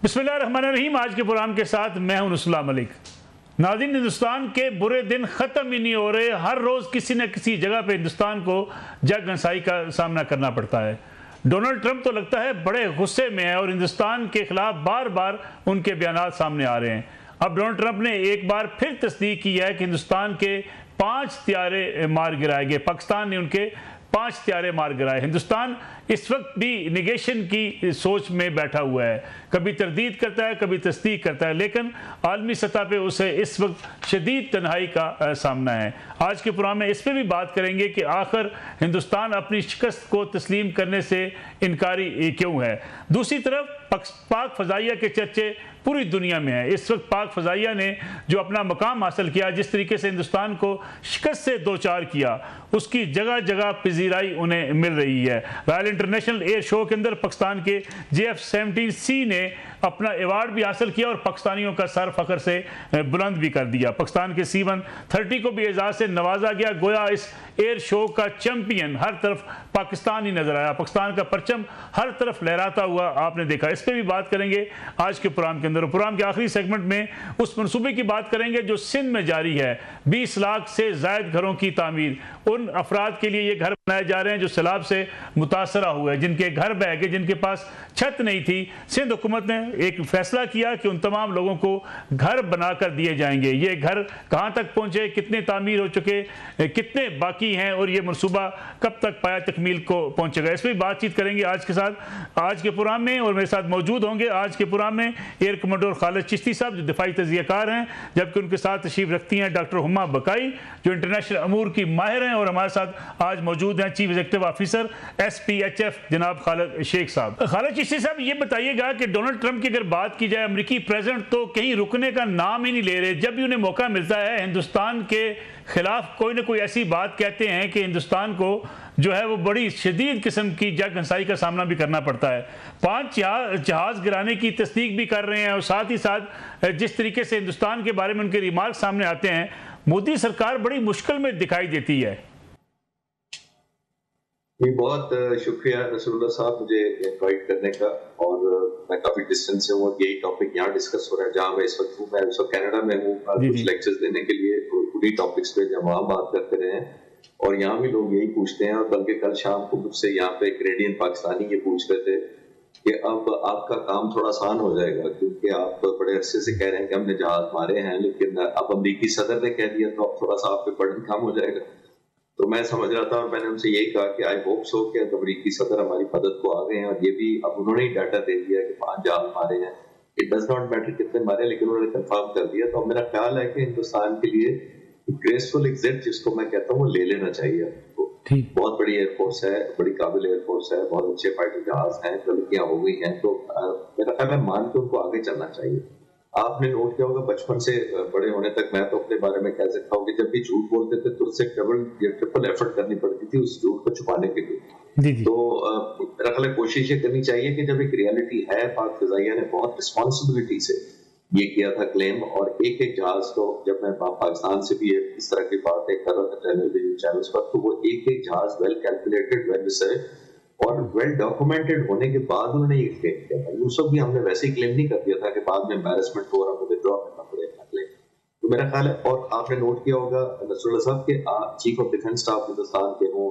बिस्मिल्लाहिर्रहमानिर्रहीम। आज के प्रोग्राम के साथ मैं हूं नुसुल्लाह मलिक। नाज़रीन, हिंदुस्तान के बुरे दिन ख़त्म ही नहीं हो रहे। हर रोज़ किसी न किसी जगह पे हिंदुस्तान को जग घंसाई का सामना करना पड़ता है। डोनाल्ड ट्रंप तो लगता है बड़े गुस्से में है और हिंदुस्तान के खिलाफ बार बार उनके बयान सामने आ रहे हैं। अब डोनाल्ड ट्रंप ने एक बार फिर तस्दीक की है कि हिंदुस्तान के 5 त्यारे मार गिराए गए। पाकिस्तान ने उनके 5 त्यारे मार गिराए। हिंदुस्तान इस वक्त भी निगेशन की सोच में बैठा हुआ है, कभी तरदीद करता है, कभी तस्दीक करता है, लेकिन आलमी सतह पे उसे इस वक्त शदीद तन्हाई का सामना है। आज के प्रोग्राम में इस पर भी बात करेंगे कि आखिर हिंदुस्तान अपनी शिकस्त को तस्लीम करने से इनकारी क्यों है। दूसरी तरफ पाक फ़ज़ाइया के चर्चे पूरी दुनिया में है। इस वक्त पाक फ़ज़ाइया ने जो अपना मकाम हासिल किया, जिस तरीके से हिंदुस्तान को शिकस्त से दो चार किया, उसकी जगह जगह पजीराई उन्हें मिल रही है। रॉयल इंटरनेशनल एयर शो के अंदर पाकिस्तान के JF-17C ने अपना अवार्ड भी हासिल किया और पाकिस्तानियों का सर फख्र से बुलंद भी कर दिया। पाकिस्तान के C-130 को भी एजाज़ से नवाजा गया। गोया इस एयर शो का चैंपियन हर तरफ पाकिस्तान ही नजर आया। पाकिस्तान का परचम हर तरफ लहराता हुआ आपने देखा। इस पर भी बात करेंगे आज के प्रोग्राम के अंदर। प्रोग्राम के आखिरी सेगमेंट में उस मनसूबे की बात करेंगे जो सिंध में जारी है। 20 लाख से ज़ायद घरों की तामीर। उन अफराद के लिए ये घर बनाए जा रहे हैं जो सैलाब से मुतासरा हुए, जिनके घर बह गए, जिनके पास छत नहीं थी। सिंध हुकूमत ने एक फैसला किया कि उन तमाम लोगों को घर बनाकर दिए जाएंगे। ये घर कहाँ तक पहुँचे, कितने तामीर हो चुके, कितने बाकी हैं और ये मनसूबा कब तक पाया तकमील को पहुँचेगा, इस पर बातचीत करेंगे आज के साथ आज के प्रोग्राम में। और मेरे साथ मौजूद होंगे आज के प्रोग्राम में एयर कमांडर खालिद चिश्ती साहब जो दिफाई तजियाकार हैं, जबकि उनके साथ तशरीफ रखती हैं डॉक्टर हुमा बकाई जो इंटरनेशनल अमूर की माहिर हैं। और हमारे साथ आज मौजूद हैं चीफ एग्जीक्यूटिव ऑफिसर SPHF जनाब खालिद शेख साहब। खालिद चिश्ती साहब, ये बताइएगा कि डोनाल्ड ट्रंप की अगर बात की जाए, अमरीकी प्रेसिडेंट तो कहीं रुकने का नाम ही नहीं ले रहे। जब भी उन्हें मौका मिलता है हिंदुस्तान के खिलाफ कोई ना कोई ऐसी बात कहते हैं कि हिंदुस्तान को जो है वो बड़ी शदीद किस्म की जग घंसाई का सामना भी करना पड़ता है। 5 जहाज़ गिराने की तस्दीक भी कर रहे हैं और साथ ही साथ जिस तरीके से हिंदुस्तान के बारे में उनके रिमार्क सामने आते हैं, मोदी सरकार बड़ी मुश्किल में दिखाई देती है। जी, बहुत शुक्रिया रसूलुल्लाह साहब मुझे इनवाइट करने का। और मैं काफी डिस्टेंस से हूँ और यही टॉपिक यहाँ डिस्कस हो रहा है जहाँ मैं इस वक्त हूँ। मैं इस वक्त कनाडा में हूँ कुछ लेक्चर्स देने के लिए पूरी टॉपिक्स पे, जब वहाँ बात करते रहे हैं। और यहाँ भी लोग यही पूछते हैं और बल्कि कल शाम को मुझसे यहाँ पे कैनेडियन पाकिस्तानी ये पूछ रहे थे कि अब आपका काम थोड़ा आसान हो जाएगा, क्योंकि आप बड़े अरसे से कह रहे हैं कि हमने जहाज मारे हैं, लेकिन अब अमरीकी सदर ने कह दिया तो अब थोड़ा सा आप पे बर्डन कम हो जाएगा। तो मैं समझ रहा था और मैंने उनसे यही कहा कि आई होप सो कि अमरीकी सदर हमारी मदद को आ गए हैं। और ये भी अब उन्होंने ही डाटा दे दिया कि 5 जहाज मारे हैं। इट डज नॉट मैटर कितने मारे, लेकिन उन्होंने कंफर्म कर दिया। तो मेरा ख्याल है कि हिंदुस्तान के लिए ग्रेसफुल एग्जिट, जिसको मैं कहता हूँ, वो ले लेना चाहिए। तो बहुत बड़ी एयरफोर्स है, बड़ी काबिल एयरफोर्स है, बहुत अच्छे फाइटर जहाज हैं, गलतियां हो गई हैं। तो मेरा ख्याल है मान के उनको आगे चलना चाहिए। आपने नोट किया होगा बचपन से बड़े होने तक, मैं तो अपने बारे में कह सकता हूँ कि जब भी झूठ बोलते थे तो उससे डबल या ट्रिपल एफर्ट करनी पड़ती थी उस झूठ को छुपाने के लिए। तो मेरा ख्याल है कोशिश ये करनी चाहिए कि जब एक रियलिटी है, पाक फ़ज़ाइया ने बहुत रिस्पॉन्सिबिलिटी से ये किया था क्लेम। और एक एक जहाज को, जब मैं पाकिस्तान से भी इस तरह की बातें कर रहा था टेलीविजन चैनल्स पर, तो वो एक एक जहाज वेल कैलकुलेटेड, वेल रिसर्च और वेल डॉक्यूमेंटेड होने के बाद उन्होंने ये क्लेम किया था। यूसुफ भी हमने वैसे ही क्लेम नहीं कर दिया था कि बाद में एम्बैरेसमेंट हो रहा, विड्रॉ करना पड़ेगा क्लेम। तो मेरा ख्याल है, और आपने नोट किया होगा नसरुल्लाह साहब के chief of defence staff Hindustan के हों,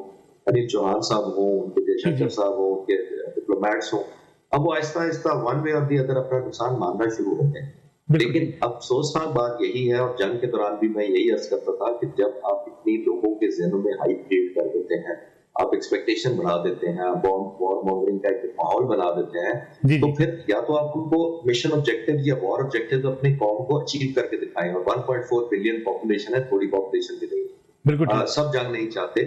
अनिल चौहान साहब हों, उनके जयशंकर साहब हों, उनके डिप्लोमेट्स हों, अब वो आहिस्ता आहिस्ता वन वे और दी अदर अपना नुकसान मानना शुरू होते हैं। लेकिन अफसोसनाक बात यही है, और जंग के दौरान भी मैं यही अर्ज करता था कि जब आप इतनी लोगों के ज़हनों में हाइप क्रिएट कर देते हैं, आप एक्सपेक्टेशन बढ़ा देते हैं, वॉर मॉन्गरिंग का एक माहौल बना देते हैं, तो फिर या तो आप उनको मिशन ऑब्जेक्टिव या वॉर ऑब्जेक्टिव अपनी कौम को अचीव करके दिखाएं। और 1.4 बिलियन पॉपुलेशन है, थोड़ी पॉपुलेशन भी नहीं। सब जंग नहीं चाहते,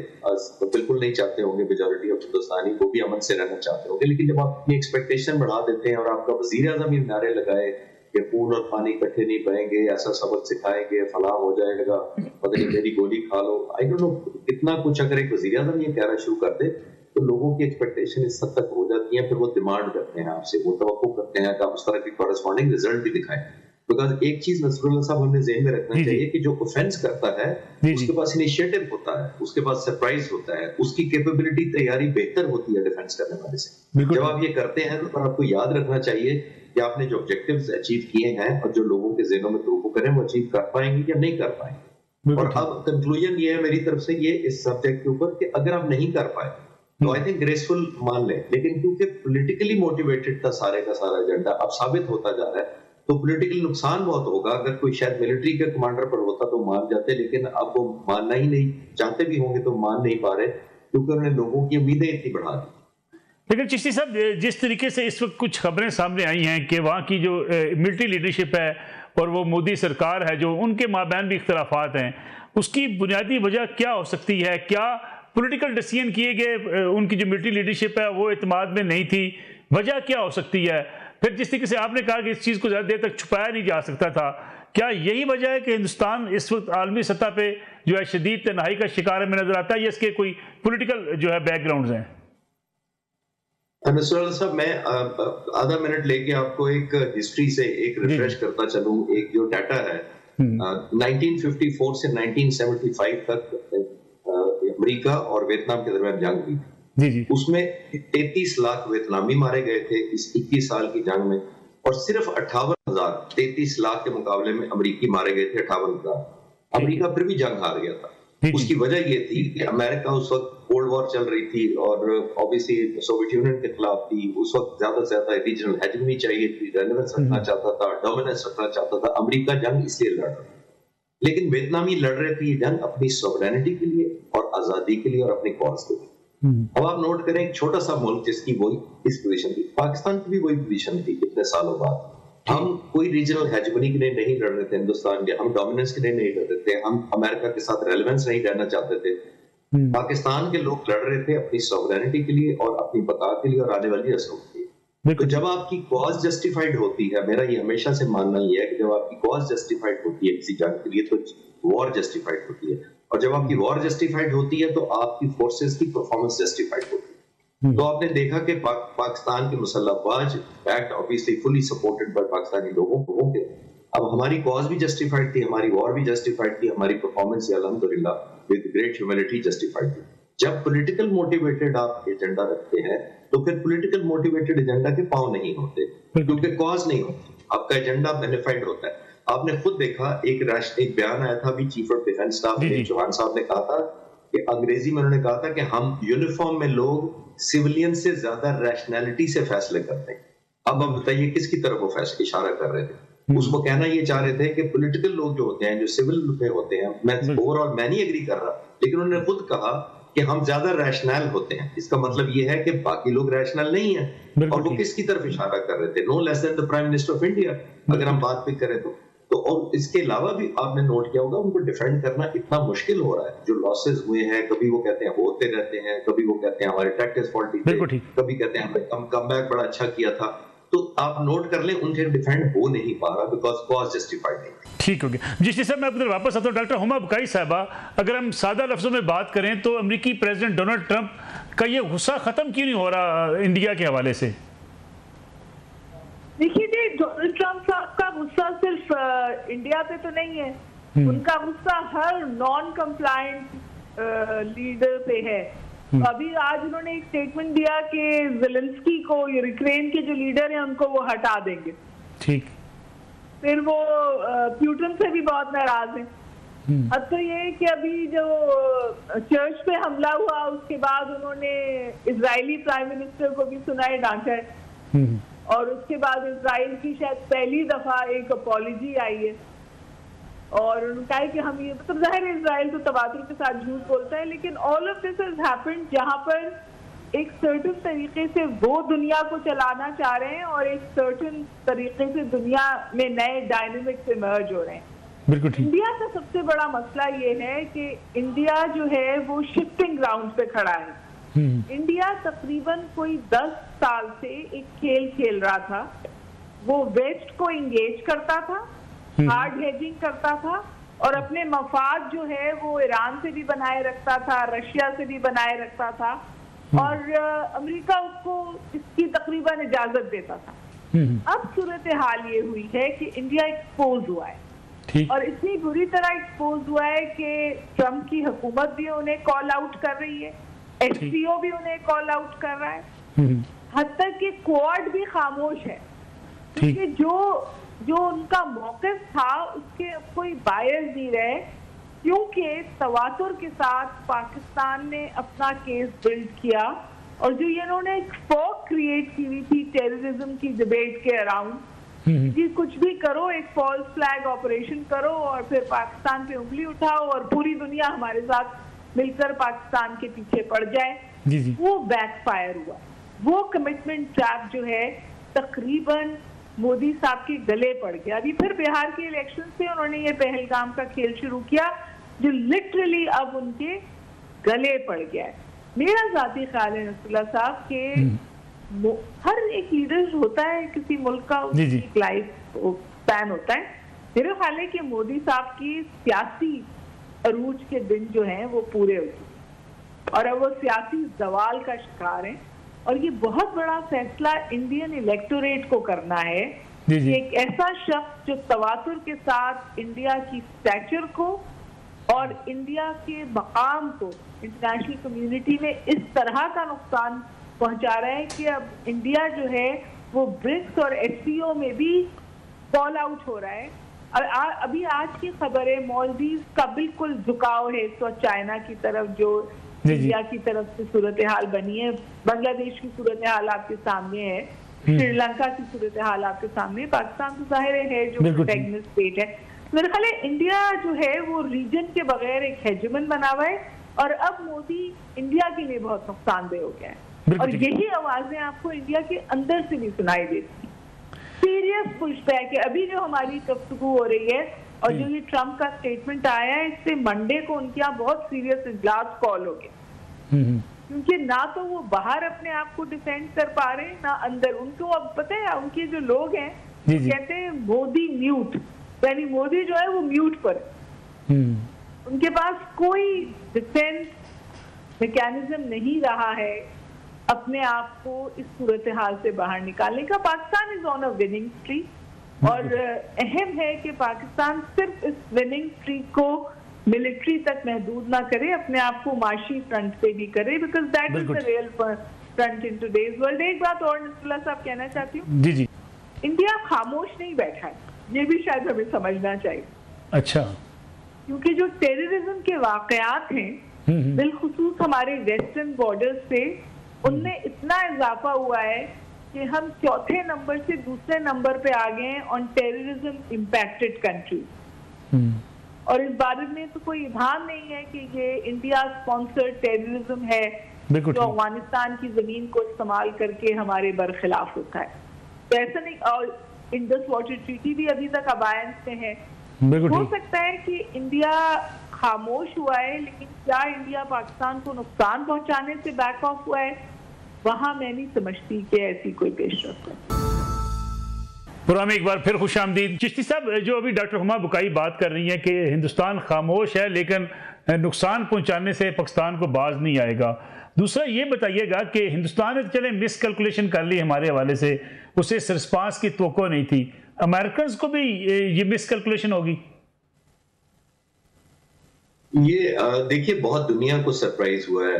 तो बिल्कुल नहीं चाहते होंगे। मेजोरिटी ऑफ हिंदुस्तानी वो भी अमन से रहना चाहते होंगे। लेकिन जब आप अपनी एक्सपेक्टेशन बढ़ा देते हैं और आपका वजीर आज़म ये नारे लगाए कि खून और पानी इकट्ठे नहीं बहेंगे, ऐसा सबक सिखाएंगे, फलाह हो जाएगा, पता नहीं मेरी गोली खा लो, आई डोंट नो कितना कुछ, अगर एक वजीर आज़म ये कहना शुरू कर दे तो लोगों की एक्सपेक्टेशन इस हद तक हो जाती है। फिर वो डिमांड करते हैं आपसे, वो तवक्को करते हैं कि आप उस तरह की कॉरेस्पॉन्डिंग रिजल्ट भी दिखाएं। बिकॉज एक चीज नसरुल्लाह साहब हमने ज़हन में रखना चाहिए कि जो ऑफेंस करता है उसके पास इनिशिएटिव होता है, उसके पास सरप्राइज होता है, उसकी कैपेबिलिटी तैयारी बेहतर होती है डिफेंस करने वाले से। जब आप ये करते हैं तो आपको याद रखना चाहिए कि आपने जो ऑब्जेक्टिव्स अचीव किए हैं और जो लोगों के ज़हनों में तुरु करें वो अचीव कर पाएंगे या नहीं कर पाएंगे। और अब कंक्लूजन ये है मेरी तरफ से ये इस सब्जेक्ट के ऊपर कि अगर आप नहीं कर पाए तो आई थिंक ग्रेसफुल मान लें, लेकिन क्योंकि पॉलिटिकली मोटिवेटेड था सारे का सारा एजेंडा अब साबित होता जा रहा है तो पॉलिटिकल नुकसान बहुत होगा। अगर कोई शायद मिलिट्री के कमांडर पर होता तो मान जाते, लेकिन अब वो मानना ही नहीं चाहते भी होंगे तो मान नहीं पा रहे क्योंकि उन्होंने लोगों की उम्मीदें इतनी बढ़ा दी। लेकिन चिश्ती साहब, जिस तरीके से इस वक्त कुछ खबरें सामने आई हैं कि वहाँ की जो मिलिट्री लीडरशिप है और वो मोदी सरकार है जो उनके माबैन भी इख्तलाफात हैं, उसकी बुनियादी वजह क्या हो सकती है? क्या पॉलिटिकल डिसीजन किए गए, उनकी जो मिलिट्री लीडरशिप है वो इत्मीनान में नहीं थी? वजह क्या हो सकती है? फिर जिस तरीके से आपने कहा कि इस चीज़ को ज़्यादा देर तक छुपाया नहीं जा सकता था, क्या यही वजह है कि हिंदुस्तान इस वक्त आलमी सतह पे जो है शदीद तनाही का शिकार में नजर आता है, या इसके कोई पॉलिटिकल जो है बैकग्राउंड्स हैं? नसरुल्लाह साहब, मैं आधा मिनट लेके आपको एक हिस्ट्री से एक रिफ्रेश करता चलूं। एक जो डाटा है 1954 से 1975 तक अमेरिका और वियतनाम के दरमियान जंग हुई जी। उसमें 33 लाख वियतनामी मारे गए थे इस 21 साल की जंग में, और सिर्फ 58,000 33 लाख के मुकाबले में अमेरिकी मारे गए थे 58,000। अमेरिका फिर भी जंग हार गया था। उसकी वजह ये थी कि अमेरिका उस वक्त कोल्ड वॉर चल रही थी और ऑब्वियसली सोवियत यूनियन के खिलाफ थी। उस वक्त ज्यादा से ज्यादा रीजनल हेजेमनी चाहिए थी, रेलेवेंस रखना चाहता था, डोमिनेंस रखना चाहता था। अमेरिका जंग इसलिए लड़ रहा था, लेकिन वियतनामी लड़ रहे थे ये जंग अपनी सॉवरेनिटी के लिए और आजादी के लिए और अपनी कॉज के लिए। अब आप नोट करें, एक छोटा सा मुल्क जिसकी वही इस पोजीशन थी, पाकिस्तान की भी वही पोजीशन थी इतने सालों बाद। हम कोई रीजनल हेजेमनी के लिए नहीं लड़ रहे थे हिंदुस्तान के, हम डोमिनेंस के लिए नहीं लड़ रहे थे, हम अमेरिका के साथ रेलेवेंस नहीं रहना चाहते थे। पाकिस्तान के लोग लड़ रहे थे अपनी सॉवरेनिटी के लिए और अपनी बका के लिए और आने वाली नस्लों के लिए। तो जब आपकी कॉज जस्टिफाइड होती है, मेरा ये हमेशा से मानना ये है कि जब आपकी कॉज जस्टिफाइड होती है किसी जंग के लिए तो वॉर जस्टिफाइड होती है, और जब आपकी वॉर जस्टिफाइड होती है तो आपकी फोर्सेस की परफॉर्मेंस जस्टिफाइड होती है। तो आपने देखा कि पाकिस्तान के मुसल्लह अफवाज backed obviously fully supported by Pakistani लोगों के, अब हमारी कॉज भी जस्टिफाइड थी, हमारी वॉर भी जस्टिफाइड थी, हमारी परफॉर्मेंस अल्हम्दुलिल्लाह विद ग्रेट ह्यूमैनिटी जस्टिफाइड थी। जब पॉलिटिकल मोटिवेटेड आप एजेंडा रखते हैं तो फिर पॉलिटिकल मोटिवेटेड एजेंडा के पांव नहीं होते क्योंकि कॉज नहीं होती, आपका एजेंडा बेनिफाइड होता है। आपने खुद देखा, एक बयान आया था अभी chief of defence staff Chauhan साहब ने कहा था कि अंग्रेजी में उन्होंने कहा था कि हम यूनिफॉर्म में लोग सिविलियन से ज्यादा रैशनैलिटी से फैसले करते हैं। अब आप बताइए किसकी तरफ वो फैसले इशारा कर रहे थे? उसको कहना ये चाह रहे थे कि पॉलिटिकल लोग जो होते हैं, जो सिविल में होते हैं, मैं ओवरऑल मैं नहीं एग्री कर रहा, लेकिन उन्होंने खुद कहा कि हम ज्यादा रैशनल होते हैं। इसका मतलब ये है कि बाकी लोग रैशनल नहीं है। और वो किसकी तरफ इशारा कर रहे थे? No less than the prime minister of India, अगर हम बात भी करें तो। और इसके अलावा भी आपने नोट किया होगा, उनको डिफेंड करना इतना मुश्किल हो रहा है। जो लॉसेस हुए हैं, कभी वो कहते हैं होते रहते हैं, कभी वो कहते हैं हमारे टैक्टिक्स फॉल्टी थे, कभी कहते हैं हमने कमबैक बड़ा अच्छा किया था। तो आप नोट कर लें, उनसे डिफेंड हो नहीं पा रहा बिकॉज कॉज जस्टिफाइड नहीं। ठीक हो गया जी सर, मैं आपको वापस आता हूँ। डॉक्टर हुमा बुकाई साहबा, अगर हम सादा लफ्जों में बात करें तो अमेरिकी प्रेसिडेंट डोनाल्ड ट्रंप का ये गुस्सा खत्म क्यों नहीं हो रहा इंडिया के हवाले से? देखिए जी, डोनाल्ड ट्रंप साहब का गुस्सा सिर्फ इंडिया पे तो नहीं है, उनका गुस्सा हर नॉन कंप्लायंट लीडर पे है। अभी आज उन्होंने एक स्टेटमेंट दिया कि ज़ेलेंस्की को, यूक्रेन के जो लीडर हैं उनको वो हटा देंगे। ठीक। फिर वो प्यूटन से भी बहुत नाराज हैं। अब तो ये है कि अभी जो चर्च पे हमला हुआ उसके बाद उन्होंने इजरायली प्राइम मिनिस्टर को भी सुनाए डांटा है, और उसके बाद इजराइल की शायद पहली दफा एक अपॉलॉजी आई है, और उन्होंने कहा कि हम ये, मतलब जाहिर है इजराइल तो तबादुल के साथ झूठ बोलता है, लेकिन all of this has happened जहां पर एक सर्टन तरीके से वो दुनिया को चलाना चाह रहे हैं और एक सर्टन तरीके से दुनिया में नए डायनामिक्स इमर्ज हो रहे हैं। बिल्कुल ठीक। इंडिया का सबसे बड़ा मसला ये है कि इंडिया जो है वो शिफ्टिंग ग्राउंड पे खड़ा है। इंडिया तकरीबन कोई 10 साल से एक खेल खेल रहा था, वो वेस्ट को इंगेज करता था, हार्ड हेजिंग करता था, और अपने मफाद जो है वो ईरान से भी बनाए रखता था, रशिया से भी बनाए रखता था, और अमेरिका उसको इसकी तकरीबन इजाजत देता था। अब सूरत हाल ये हुई है कि इंडिया एक्सपोज हुआ है, और इतनी बुरी तरह एक्सपोज हुआ है कि ट्रम्प की हुकूमत भी उन्हें कॉल आउट कर रही है, एससीओ भी उन्हें कॉल आउट कर रहा है, हद तक कि क्वाड भी खामोश है, क्योंकि जो उनका मौक़िफ़ था उसके कोई बायस नहीं रहे, क्योंकि तवातुर के साथ पाकिस्तान ने अपना केस बिल्ड किया, और जो ये इन्होंने एक फॉग क्रिएट की हुई थी टेररिज्म की डिबेट के अराउंड कि कुछ भी करो, एक फॉल्स फ्लैग ऑपरेशन करो और फिर पाकिस्तान पे उंगली उठाओ और पूरी दुनिया हमारे साथ मिलकर पाकिस्तान के पीछे पड़ जाए, वो बैकफायर हुआ। वो कमिटमेंट ट्रैप जो है तकरीबन मोदी साहब के गले पड़ गया। अभी फिर बिहार के इलेक्शन से उन्होंने ये पहलगाम का खेल शुरू किया, जो लिटरली अब उनके गले पड़ गया है। मेरा ज़ाती ख्याल है नसरुल्लाह साहब के हर एक लीडर होता है किसी मुल्क का, एक लाइफ स्पैन होता है। मेरा ख्याल है कि मोदी साहब की सियासी अरूज के दिन जो हैं वो पूरे हो चुके और अब वो सियासी जवाल का शिकार हैं, और ये बहुत बड़ा फैसला इंडियन इलेक्टोरेट को करना है कि एक ऐसा शख्स जो तवातुर के साथ इंडिया की स्टैचर को और इंडिया के मकाम को इंटरनेशनल कम्युनिटी में इस तरह का नुकसान पहुंचा रहा है कि अब इंडिया जो है वो ब्रिक्स और एससीओ में भी कॉल आउट हो रहा है। और अभी आज की खबर है मालदीव का बिल्कुल झुकाव है तो चाइना की तरफ, जो इंडिया की तरफ से सूरत हाल बनी है। बांग्लादेश की सूरत हाल आपके सामने है, श्रीलंका की सूरत हाल आपके सामने, पाकिस्तान तो जाहिर है जो प्रोटैगनिस्ट स्टेट है। मेरे ख्याल है इंडिया जो है वो रीजन के बगैर एक हेजेमन बना हुआ है, और अब मोदी इंडिया के लिए बहुत नुकसानदेह हो गया है, और यही आवाजें आपको इंडिया के अंदर से भी सुनाई देती। सीरियस पुशबैक है। अभी जो हमारी गुफ्तगू हो रही है और जो ये ट्रम्प का स्टेटमेंट आया है, इससे मंडे को उनके यहाँ बहुत सीरियस इजलास कॉल हो गया, क्योंकि ना तो वो बाहर अपने आप को डिफेंड कर पा रहे ना अंदर। उनको अब पता है, उनके जो लोग हैं कहते हैं मोदी म्यूट, यानी मोदी जो है वो म्यूट पर, उनके पास कोई डिफेंस मैकेनिज्म नहीं रहा है अपने आप को इस सूरत हाल से बाहर निकालने का। Pakistan is on a winning streak, और अहम है कि पाकिस्तान सिर्फ इस विनिंग स्ट्रीक को मिलिट्री तक महदूद ना करे, अपने आप को माशी फ्रंट पे भी करे, because that is the real front in today's world. एक बात और नसरुल्लाह साहब कहना चाहती हूँ, जी इंडिया खामोश नहीं बैठा है, ये भी शायद हमें समझना चाहिए। अच्छा, क्योंकि जो टेररिज्म के वाकयात हैं बिलखुसूस हमारे वेस्टर्न बॉर्डर से, उनमें इतना इजाफा हुआ है कि हम चौथे नंबर से दूसरे नंबर पे आ गए हैं ऑन टेररिज्म इम्पैक्टेड कंट्रीज, और इस बारे में तो कोई इबाम नहीं है कि ये इंडिया स्पॉन्सर्ड टेररिज्म है जो अफगानिस्तान की जमीन को इस्तेमाल करके हमारे बरखिलाफ होता है। तो ऐसा नहीं, और इंडस वाटर ट्रीटी भी अभी तक अबायंस में है। हो सकता है कि इंडिया खामोश हुआ है, लेकिन क्या इंडिया पाकिस्तान को नुकसान पहुंचाने से बैक ऑफ हुआ है, वहां मैं नहीं समझती कि ऐसी कोई पेशरफ्त है। प्रोग्राम में एक बार फिर खुशामदीद। चिश्ती साहब, जो अभी डॉक्टर हुमा बुकाई बात कर रही हैं कि हिंदुस्तान खामोश है लेकिन नुकसान पहुंचाने से पाकिस्तान को बाज नहीं आएगा, दूसरा ये बताइएगा कि हिंदुस्तान ने चले मिस कैलकुलेशन कर ली हमारे हवाले से, उसे इस रिस्पांस की तवक्को नहीं थी, अमेरिकन को भी ये मिस कैलकुलेशन होगी? ये देखिए, बहुत दुनिया को सरप्राइज हुआ है,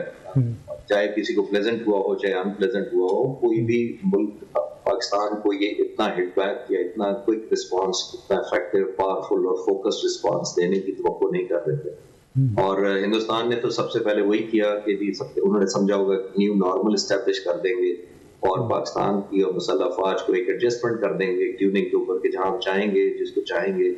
चाहे किसी को प्लेजेंट हुआ हो चाहे अनप्लेजेंट हुआ हो, कोई भी मुल्क पाकिस्तान को ये इतना हिटबैक या इतना क्विक रिस्पांस, इतना इफेक्टिव, पावरफुल और फोकस्ड रिस्पांस देने की तवक्को नहीं कर रहे थे। और हिंदुस्तान ने तो सबसे पहले वही किया कि उन्होंने समझा होगा न्यू नॉर्मल एस्टेब्लिश कर देंगे और पाकिस्तान की मुसल्लह अफवाज को एक एडजस्टमेंट कर देंगे ट्यूनिंग के ऊपर कि जहां हम चाहेंगे, जिसको चाहेंगे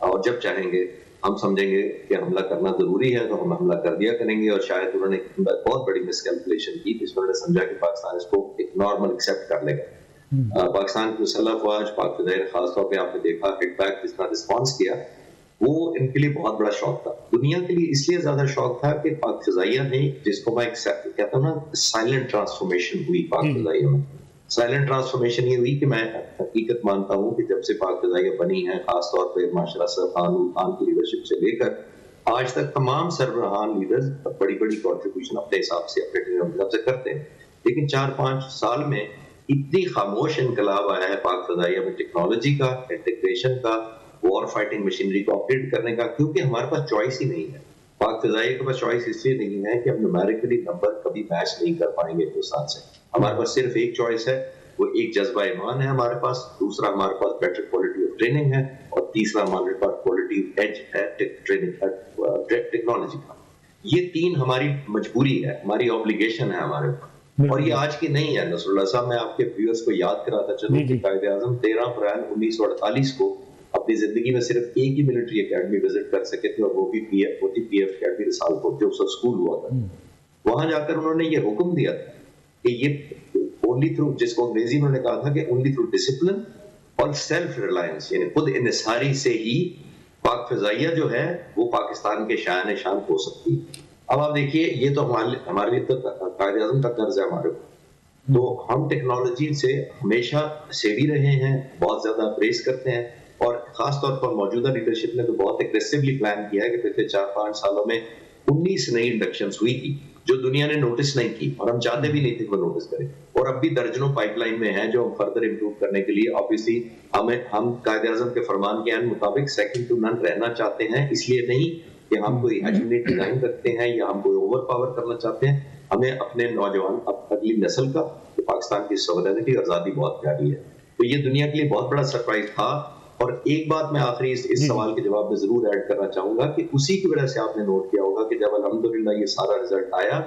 और जब चाहेंगे हम समझेंगे कि हमला करना जरूरी है तो हम हमला कर दिया करेंगे। और शायद उन्होंने बहुत बड़ी मिसकैलकुलेशन की, जिसमें उन्होंने समझा कि पाकिस्तान इसको एक नॉर्मल एक्सेप्ट कर लेगा। पाकिस्तान की मुसल्लह अफवाज, पाक फ़िज़ाइल खासतौर पे आपने देखा हिटबैक जितना रिस्पॉन्स किया, वो इनके लिए बहुत बड़ा शौक था। दुनिया के लिए इसलिए ज्यादा शौक था कि पाक फ़िज़ाइया ने, जिसको मैं कहता हूँ ना, साइलेंट ट्रांसफॉर्मेशन हुई पाक फ़िज़ाइया में। साइलेंट ट्रांसफॉर्मेशन ये हुई कि मैं हकीकत मानता हूँ कि जब से पाक फ़िज़ाइया बनी है, खासतौर पर माशाअल्लाह खान की लीडरशिप से लेकर आज तक तमाम सरबराहान लीडर्स बड़ी बड़ी कॉन्ट्रीब्यूशन अपने हिसाब से, अपने हिसाब से करते हैं, लेकिन 4-5 साल में इतनी खामोश इनकलाब आया है पाक फ़ज़ाइया में टेक्नोलॉजी का, इंटीग्रेशन का, वॉर फाइटिंग मशीनरी को अपडेट करने का, क्योंकि हमारे पास चॉइस ही नहीं है। पाक फ़ज़ाइया के पास चॉइस इसलिए नहीं है कि हम न्यूमेरिकली नंबर कभी मैच नहीं कर पाएंगे हिंदुस्तान से। हमारे पास सिर्फ एक चॉइस है, वो एक जज्बा ईमान है हमारे पास, दूसरा हमारे पास बेटर क्वालिटी ऑफ ट्रेनिंग है, और तीसरा हमारे पास क्वालिटी ऑफ एज है ट्रेनिंग टेक्नोलॉजी का। ये तीन हमारी मजबूरी है, हमारी ऑब्लिगेशन है हमारे ऊपर, और ये आज की नहीं है। नसरुल्लाह साहब, मैं आपके व्यूअर्स को याद कराता चलूं कि कायदे-आज़म 13 अप्रैल 1948 को अपनी जिंदगी में सिर्फ एक ही मिलिट्री एकेडमी विजिट कर सके थे, और वो भी पीएफ एकेडमी रिसालकोट, जो उस स्कूल हुआ था। वहां जाकर उन्होंने ये हुक्म दिया था कि ये ओनली थ्रू, जिसको अंग्रेजी में उन्होंने कहा था कि ओनली थ्रू डिसिप्लिन और सेल्फ रिलायंस, यानी खुद इन्हिसारी से ही पाक फ़ज़ाइया जो है वो पाकिस्तान के शान शान हो सकती है। अब आप देखिए, ये तो हमारे लिए तो कायदे-आज़म का कर्ज है हमारे ऊपर। तो हम टेक्नोलॉजी से हमेशा से भी रहे हैं, बहुत ज्यादा प्रेस करते हैं, और खास तौर पर मौजूदा लीडरशिप ने तो बहुत एग्रेसिवली प्लान किया है कि पिछले 4-5 सालों में 19 नई इंडक्शंस हुई थी जो दुनिया ने नोटिस नहीं की, और हम चाहते भी नहीं थे कि वो नोटिस करें, और अब भी दर्जनों पाइपलाइन में हैं जो हम फर्दर इंप्रूव करने के लिए ऑब्वियसली हम कायदे-आज़म के फरमान के मुताबिक सेकंड टू नन रहना चाहते हैं। इसलिए नहीं कि हम कोई हेजेमनी डिजाइन रखते हैं या हम कोई ओवर पावर करना चाहते हैं। हमें अपने नौजवान, अगली नस्ल का, तो पाकिस्तान की सॉवरेनिटी और आजादी बहुत प्यारी है। तो ये दुनिया के लिए बहुत बड़ा सरप्राइज था। और एक बात मैं आखिरी इस सवाल के जवाब में जरूर ऐड करना चाहूंगा कि उसी की वजह से आपने नोट किया होगा कि जब अल्हम्दुलिल्लाह ये सारा रिजल्ट आया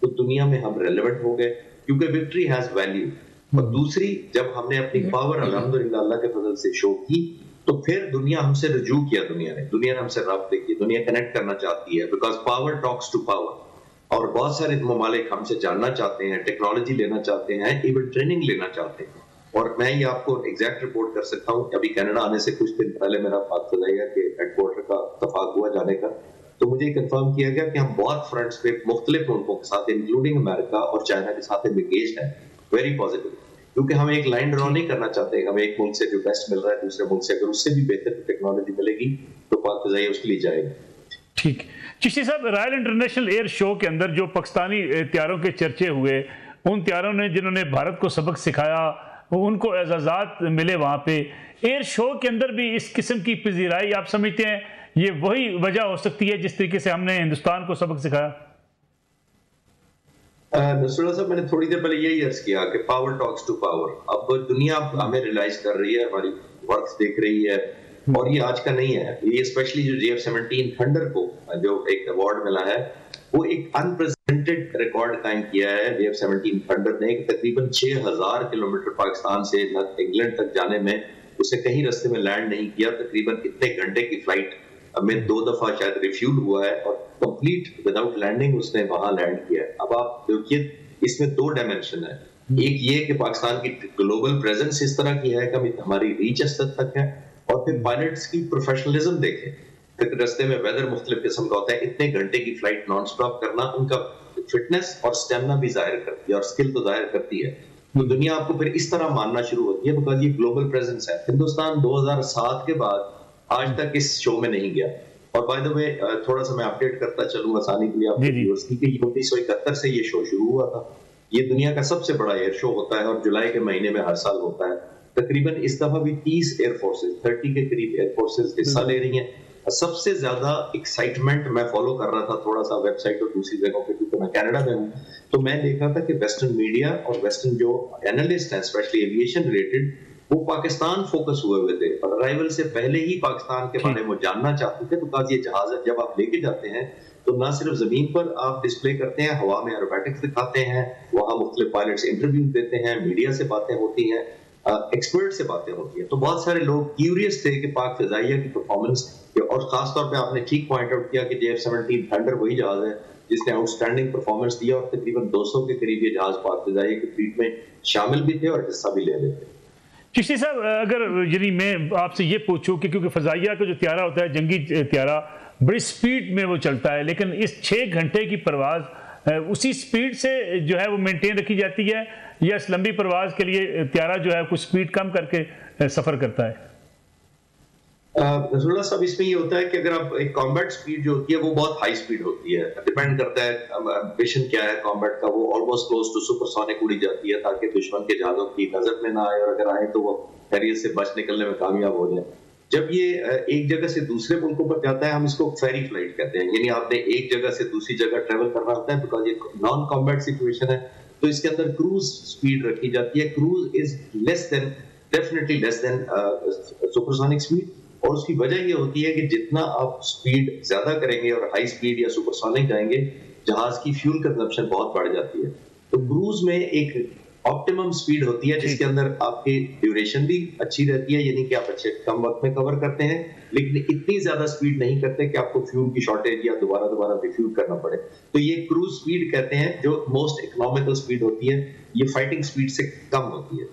तो दुनिया में हम रेलेवेंट हो गए, क्योंकि विक्ट्री हैज वैल्यू। और दूसरी, जब हमने अपनी पावर अल्हम्दुलिल्लाह अल्लाह के फजल से शो की, तो फिर दुनिया हमसे रजू किया, दुनिया ने हमसे राब्ते किए, दुनिया कनेक्ट करना चाहती है, because power talks to power. और बहुत सारे ममालिक हमसे जानना चाहते हैं, टेक्नोलॉजी लेना चाहते हैं, इवन ट्रेनिंग लेना चाहते हैं। और मैं ये आपको एग्जैक्ट रिपोर्ट कर सकता हूँ, अभी कनाडा आने से कुछ दिन पहले मेरा पाक फ़ज़ाइया के हेडक्वार्टर का इत्तफाक हुआ जाने का, तो मुझे कंफर्म किया गया कि हम बहुत फ्रंट्स पे मुख्तलिफ मुल्कों के साथ, इंक्लूडिंग अमेरिका और चाइना के साथ एंगेज है, वेरी पॉजिटिव, क्योंकि हम एक लाइन ड्रॉ नहीं करना चाहते। हम एक मुल्क से जो बेस्ट मिल रहा है दूसरे मुल्क से अगर उससे भी बेहतर टेक्नोलॉजी मिलेगी तो पाक फ़ज़ाइया उसके लिए जाएगा। ठीक। चिश्ती साहब, रॉयल इंटरनेशनल एयर शो के अंदर जो पाकिस्तानी तैयारों के चर्चे हुए, उन तैयारों ने जिन्होंने भारत को सबक सिखाया, उनको एजाज़ात मिले वहाँ पे, एयर शो के अंदर भी इस किस्म की पजीराई, आप समझते हैं ये वही वजह हो सकती है जिस तरीके से हमने हिंदुस्तान को सबक सिखाया? नसरुल्लाह साहब, मैंने थोड़ी देर पहले यही अर्ज किया कि पावर टॉक्स टू पावर। अब दुनिया हमें रियलाइज कर रही है, हमारी वर्क देख रही है, और ये आज का नहीं है। ये स्पेशली जो JF-17 थंडर को जो एक अवार्ड मिला है, वो एक अनप्रेसिडेंटेड रिकॉर्ड कायम किया है JF-17 थंडर ने। तकरीबन 6000 किलोमीटर पाकिस्तान से इंग्लैंड तक जाने में उसे कहीं रास्ते में लैंड नहीं किया। तकरीबन इतने घंटे की फ्लाइट में 2 दफा शायद रिफ्यूल हुआ है, और कंप्लीट विदाउट लैंडिंग उसने वहां लैंड किया है। अब आप देखिए, इसमें 2 डायमेंशन है। एक ये कि पाकिस्तान की ग्लोबल प्रेजेंस इस तरह की है कि हमारी रीच इस तक है, और फिर पायलट्स की प्रोफेशनलिज्म देखें। रास्ते में वेदर मुख्तलिफ किस्म का होता है, इतने घंटे की फ्लाइट नॉन स्टॉप करना उनका फिटनेस और स्टेमिना भी जाहिर करती है, और स्किल तो जाहिर करती है। तो दुनिया आपको फिर इस तरह मानना शुरू होती है, बिकॉज ये ग्लोबल प्रेजेंस है। हिंदुस्तान 2007 के बाद आज तक इस शो में नहीं गया। और बाय द वे, थोड़ा सा मैं अपडेट करता चलूं आसानी के लिए आपके व्यूअर्स की, कि 1971 से ये शो शुरू हुआ था। ये दुनिया का सबसे बड़ा एयर शो होता है, और जुलाई के महीने में हर साल होता है। तकरीबन इस दफा भी 30 एयर फोर्सेस, 30 के करीब एयर फोर्सेस हिस्सा ले रही हैं। सबसे ज्यादा एक्साइटमेंट मैं फॉलो कर रहा था थोड़ा सा वेबसाइट और दूसरी जगहों पे, क्योंकि मैं कनाडा में हूँ, तो मैं देख रहा था कि वेस्टर्न मीडिया और वेस्टर्न जो एनालिस्ट हैं, स्पेशली एविएशन रिलेटेड, वो पाकिस्तान फोकस हुए थे, और अराइवल से पहले ही पाकिस्तान के बारे में जानना चाहते थे। बिकॉज ये जहाज जब आप लेके जाते हैं तो ना सिर्फ जमीन पर आप डिस्प्ले करते हैं, हवा में एरोबैटिक्स दिखाते हैं, वहां मुख्तलिफ पायलट्स इंटरव्यू देते हैं, मीडिया से बातें होती हैं, एक्सपर्ट से बातें होती हैं। तो बहुत सारे लोग क्यूरियस थे कि पाक फ़ज़ाइया की परफॉर्मेंस, और खासतौर पे आपने ठीक पॉइंट आउट किया कि JF-17 थंडर वही जहाज है जिसने आउटस्टैंडिंग परफॉर्मेंस दिया, और तकरीबन 200 के करीब ये जहाज पाक फ़ज़ाइया की फ्लीट में शामिल भी थे और हिस्सा भी ले रहे थे। चिश्ती साहब, अगर यानी मैं आपसे ये पूछूं कि क्योंकि फ़ज़ाइया का जो त्यारा होता है, जंगी त्यारा, बड़ी स्पीड में वो चलता है, लेकिन इस 6 घंटे की परवाज़ उसी स्पीड से जो है वो मेंटेन रखी जाती है, या इस लंबी परवाज़ के लिए त्यारा जो है कुछ स्पीड कम करके सफ़र करता है? नसरुल्लाह साहब, इसमें ये होता है कि अगर आप एक कॉम्बैट स्पीड जो होती है वो बहुत हाई स्पीड होती है, डिपेंड करता है मिशन क्या है कॉम्बैट का, वो ऑलमोस्ट क्लोज टू सुपरसोनिक उड़ी जाती है ताकि दुश्मन के जहाजों की नजर में ना आए, और अगर आए तो वो खैरियत से बच निकलने में कामयाब हो जाए। जब ये एक जगह से दूसरे मुल्कों पर जाता है, हम इसको फेरी फ्लाइट कहते हैं, यानी आपने एक जगह से दूसरी जगह ट्रेवल करना होता है, बिकॉज ये नॉन कॉम्बैट सिचुएशन है, तो इसके अंदर क्रूज स्पीड रखी जाती है। Cruise is less than, definitely less than supersonic speed, और उसकी वजह ये होती है कि जितना आप स्पीड ज्यादा करेंगे और हाई स्पीड या सुपरसोनिक जाएंगे, जहाज की फ्यूल कंजप्शन बहुत बढ़ जाती है। तो क्रूज में एक ऑप्टिमम स्पीड होती है जिसके अंदर आपकी ड्यूरेशन भी अच्छी रहती है, यानी कि आप अच्छे कम वक्त में कवर करते हैं, लेकिन इतनी ज्यादा स्पीड नहीं करते कि आपको फ्यूल की शॉर्टेज या दोबारा रिफ्यूल करना पड़े। तो ये क्रूज स्पीड कहते हैं, जो मोस्ट इकोनॉमिकल स्पीड होती है, ये फाइटिंग स्पीड से कम होती है।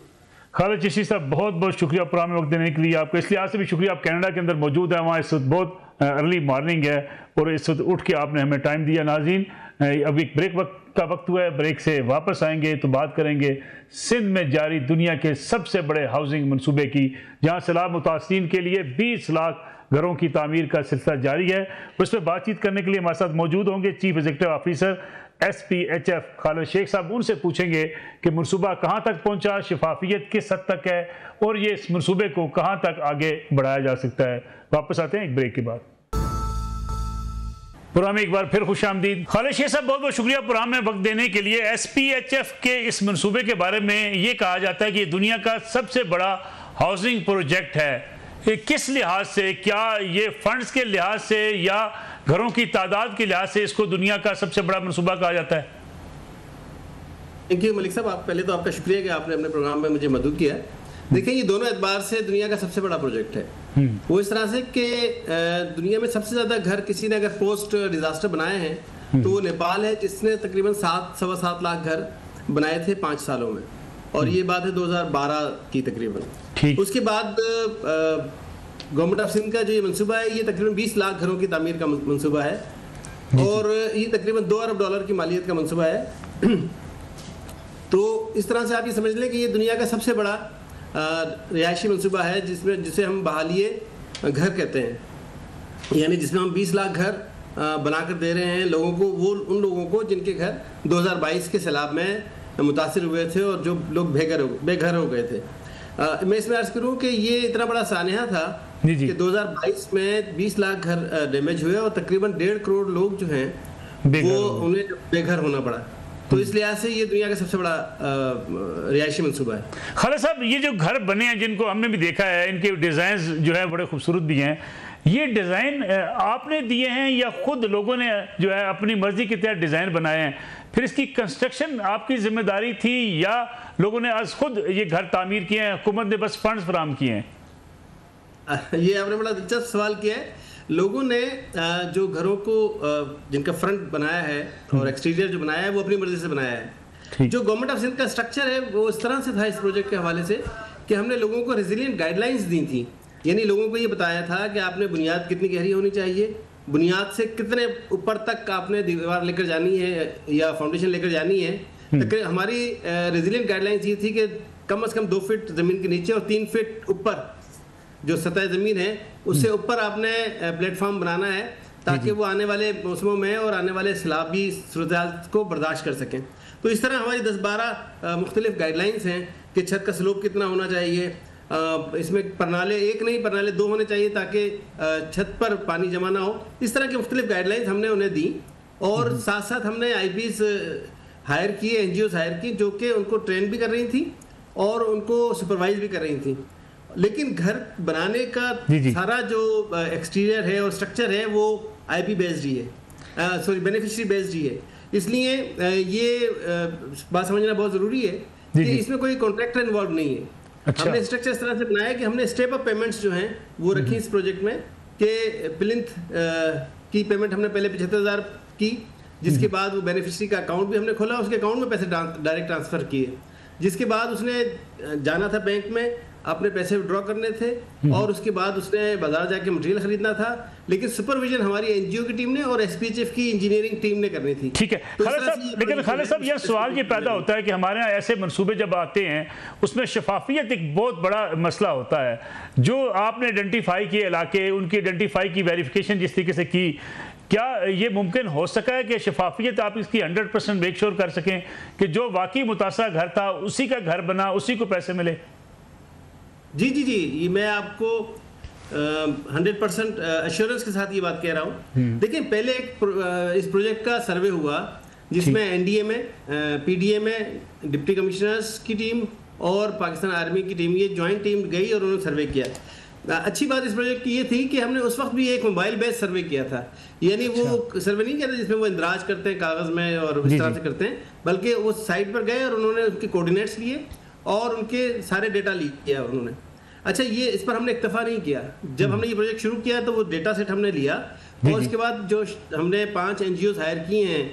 खालिद चिश्ती साहब, बहुत बहुत शुक्रिया प्रोग्राम में वक्त देने के लिए आपको। इसलिए आज से भी शुक्रिया, आप कनाडा के अंदर मौजूद है, वहाँ इस वक्त बहुत अर्ली मॉर्निंग है और इस वक्त उठ के आपने हमें टाइम दिया। नाज़रीन, अभी ब्रेक का वक्त हुआ है, ब्रेक से वापस आएंगे तो बात करेंगे सिंध में जारी दुनिया के सबसे बड़े हाउसिंग मनसूबे की, जहाँ सैलाब मुतासिरीन के लिए 20 लाख घरों की तामीर का सिलसिला जारी है। उस पर बातचीत करने के लिए हमारे साथ मौजूद होंगे chief executive officer SPHF Khalid Sheikh साहब। उनसे पूछेंगे कि मनसूबा कहाँ तक पहुँचा, शफाफियत किस हद तक है और ये इस मनसूबे को कहाँ तक आगे बढ़ाया जा सकता है। वापस आते हैं एक ब्रेक के बाद। प्रोग्राम में एक बार फिर खुशामदीद। खालिद शेख साहब, बहुत बहुत शुक्रिया प्रोग्राम में वक्त देने के लिए। SPHF के इस मनसूबे के बारे में ये कहा जाता है कि ये दुनिया का सबसे बड़ा हाउसिंग प्रोजेक्ट है। किस लिहाज से, क्या ये फंड्स के लिहाज से या घरों की तादाद के लिहाज से इसको दुनिया का सबसे बड़ा मनसूबा कहा जाता है? थैंक यू मलिक साहब, पहले तो आपका शुक्रिया कि आपने अपने प्रोग्राम में मुझे मदद किया। देखिए, ये दोनों एतबार से दुनिया का सबसे बड़ा प्रोजेक्ट है। वो इस तरह से कि दुनिया में सबसे ज्यादा घर किसी ने अगर पोस्ट डिजास्टर बनाए हैं तो वो नेपाल है, जिसने तकरीबन 7-7.25 लाख घर बनाए थे 5 सालों में, और ये बात है 2012 की तकरीबन। उसके बाद गवर्नमेंट ऑफ सिंध का जो ये मनसूबा है, ये तकरीबन 20 लाख घरों की तामीर का मनसूबा है, और ये तकरीबन $2 अरब की मालियत का मनसूबा है। तो इस तरह से आप ये समझ लें कि ये दुनिया का सबसे बड़ा रिहायशी मनसूबा है, जिसे हम बहालिए घर कहते हैं, यानी जिसमें हम 20 लाख घर बनाकर दे रहे हैं लोगों को, वो उन लोगों को जिनके घर 2022 के सैलाब में मुतासिर हुए थे और जो लोग बेघर हो गए थे। मैं इसमें अर्ज करूँ कि ये इतना बड़ा सानिया था कि 2022 में 20 लाख घर डैमेज हुए और तकरीबन 1.5 करोड़ लोग जो हैं वो उन्हें बेघर होना पड़ा। तो इस लिहाज से ये दुनिया का सबसे बड़ा रिहायशी मनसूबा है। खालिद साहब, ये जो घर बने हैं जिनको हमने भी देखा है, इनके डिज़ाइन जो है बड़े खूबसूरत भी हैं, ये डिज़ाइन आपने दिए हैं या खुद लोगों ने जो है अपनी मर्जी के तहत डिज़ाइन बनाए हैं? फिर इसकी कंस्ट्रक्शन आपकी जिम्मेदारी थी या लोगों ने आज खुद ये घर तामीर किए हैं, हुकूमत ने बस फंड्स फराहम किए हैं? ये आपने बड़ा दिलचस्प सवाल किया है। लोगों ने जो घरों को जिनका फ्रंट बनाया है और एक्सटीरियर जो बनाया है वो अपनी मर्जी से बनाया है। जो गवर्नमेंट ऑफ सिंध का स्ट्रक्चर है वो इस तरह से था इस प्रोजेक्ट के हवाले से कि हमने लोगों को रेजिलिएंट गाइडलाइंस दी थी, यानी लोगों को ये बताया था कि आपने बुनियाद कितनी गहरी होनी चाहिए, बुनियाद से कितने ऊपर तक आपने दीवार लेकर जानी है या फाउंडेशन लेकर जानी है। हमारी रेजिलिएंट गाइडलाइंस ये थी कि कम से कम 2 फीट जमीन के नीचे और 3 फीट ऊपर जो सतह ज़मीन है उससे ऊपर आपने प्लेटफॉर्म बनाना है, ताकि वो आने वाले मौसमों में और आने वाले सैलाबी सूरत को बर्दाश्त कर सकें। तो इस तरह हमारी 10-12 मुख्तलिफ गाइडलाइंस हैं कि छत का स्लोप कितना होना चाहिए, इसमें परनाले एक नहीं परनाले 2 होने चाहिए ताकि छत पर पानी जमा ना हो। इस तरह की मुख्तलिफ गाइडलाइंस हमने उन्हें दी, और साथ साथ हमने IPs हायर किए, NGOs हायर की, जो कि उनको ट्रेन भी कर रही थी और उनको सुपरवाइज भी कर रही थी। लेकिन घर बनाने का सारा जो एक्सटीरियर है और स्ट्रक्चर है वो IP बेस्ड ही है, बेनिफिशियरी बेस्ड ही है। इसलिए ये बात समझना बहुत ज़रूरी है कि इसमें कोई कॉन्ट्रैक्टर इन्वॉल्व नहीं है। अच्छा। हमने स्ट्रक्चर इस तरह से बनाया कि हमने स्टेप अप पेमेंट्स जो हैं वो रखी इस प्रोजेक्ट में, कि प्लिंथ की पेमेंट हमने पहले 75,000 की, जिसके बाद वो बेनिफिशियरी का अकाउंट भी हमने खोला, उसके अकाउंट में पैसे डायरेक्ट ट्रांसफ़र किए, जिसके बाद उसने जाना था बैंक में, अपने पैसे विड्रॉ करने थे और उसके बाद उसने बाजार जाके मटेरियल खरीदना था, लेकिन सुपरविजन हमारी एनजीओ की टीम ने और एसपीएचएफ की इंजीनियरिंग टीम ने करनी थी। ठीक है खालिद साहब, लेकिन खालिद साहब यह सवाल ये पैदा होता है कि हमारे यहाँ ऐसे मंसूबे जब आते हैं उसमें शफाफियत एक बहुत बड़ा मसला होता है। जो आपने आइडेंटिफाई किए इलाके, उनकी आइडेंटिफाई की वेरिफिकेशन जिस तरीके से की, क्या ये मुमकिन हो सका है कि शफाफियत आप इसकी 100% मेक श्योर कर सकें कि जो वाकई मुतासा घर था उसी का घर बना, उसी को पैसे मिले? जी जी जी, ये मैं आपको 100% एश्योरेंस के साथ ये बात कह रहा हूँ। देखिए, पहले इस प्रोजेक्ट का सर्वे हुआ जिसमें एनडीए में, पीडीए में डिप्टी कमिश्नर्स की टीम और पाकिस्तान आर्मी की टीम, ये ज्वाइंट टीम गई और उन्होंने सर्वे किया। अच्छी बात इस प्रोजेक्ट की ये थी कि हमने उस वक्त भी एक मोबाइल बेस्ड सर्वे किया था, यानी वो सर्वे नहीं किया था जिसमें वो इंदराज करते हैं कागज़ में और इस तरह से करते हैं, बल्कि वो साइट पर गए और उन्होंने उनके कोऑर्डिनेट्स लिए और उनके सारे डेटा लीक किया उन्होंने। अच्छा, ये इस पर हमने इक्तफा नहीं किया। जब हमने ये प्रोजेक्ट शुरू किया तो वो डेटा सेट हमने लिया और उसके बाद जो हमने 5 NGOs हायर किए हैं,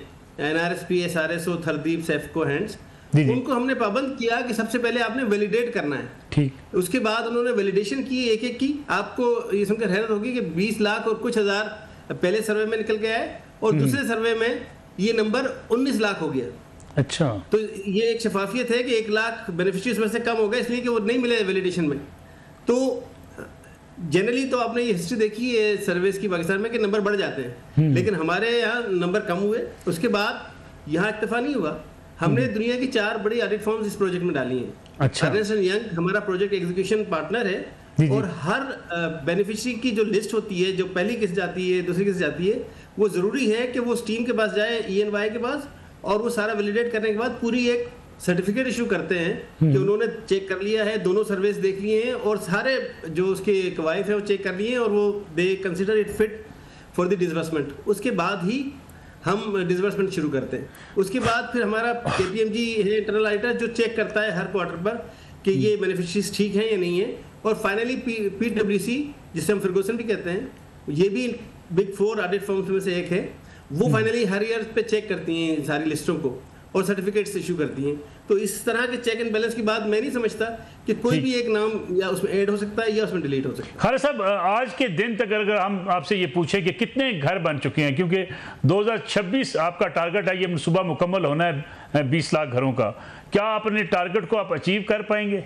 NRSP, SRSO, थरदीप, सेफको, हैंड्स, उनको हमने पाबंद किया कि सबसे पहले आपने वैलिडेट करना है। ठीक, उसके बाद उन्होंने वैलिडेशन की एक एक की। आपको ये सुनकर हैरत होगी कि 20 लाख और कुछ हज़ार पहले सर्वे में निकल गया है और दूसरे सर्वे में ये नंबर 19 लाख हो गया। अच्छा, तो ये एक शफाफियत है कि 1 लाख बेनिफिशियरीज में से कम हो गए इसलिए कि वो नहीं मिले वैलिडेशन में। तो जनरली तो आपने ये हिस्ट्री देखी है सर्विस की पाकिस्तान में कि नंबर बढ़ जाते हैं, लेकिन हमारे यहाँ नंबर कम हुए। उसके बाद यहाँ इत्तेफा नहीं हुआ, हमने दुनिया की 4 बड़ी ऑडिट फर्म्स इस प्रोजेक्ट में डाली हैं। अच्छा, अर्नेस्ट एंड यंग हमारा प्रोजेक्ट एग्जीक्यूशन पार्टनर है और हर बेनिफिशियरी की जो लिस्ट होती है, जो पहली किस्त जाती है, दूसरी किस्त जाती है, वो ज़रूरी है कि वो स्टीम के पास जाए, ENY के पास, और वो सारा वैलिडेट करने के बाद पूरी एक सर्टिफिकेट इशू करते हैं कि उन्होंने चेक कर लिया है, दोनों सर्विस देख लिए हैं और सारे जो उसके कवायद है वो चेक कर लिए हैं और वो they consider it fit for the disbursement. उसके बाद ही हम डिसबर्समेंट शुरू करते हैं। उसके बाद फिर हमारा KPMG है, इंटरनल ऑडिटर, जो चेक करता है हर क्वार्टर पर कि ये बेनिफिशियरीज ठीक हैं या नहीं है। और फाइनली PwC, जिसे हम फर्गूसन भी कहते हैं, ये भी बिग 4 ऑडिट फर्म्स में से एक है, वो फाइनली हर ईयर पे चेक करती हैं सारी लिस्टों को और सर्टिफिकेट्स इशू करती हैं। तो इस तरह के चेक एंड बैलेंस की बात मैं नहीं समझता कि कोई भी एक नाम या उसमें ऐड हो सकता है या उसमें डिलीट हो सकता है। खालिद साहब, आज के दिन तक अगर हम आपसे ये पूछें कि कितने घर बन चुके हैं, क्योंकि 2026 आपका टारगेट है, ये मनसूबा मुकम्मल होना है 20 लाख घरों का, क्या आप अपने टारगेट को आप अचीव कर पाएंगे?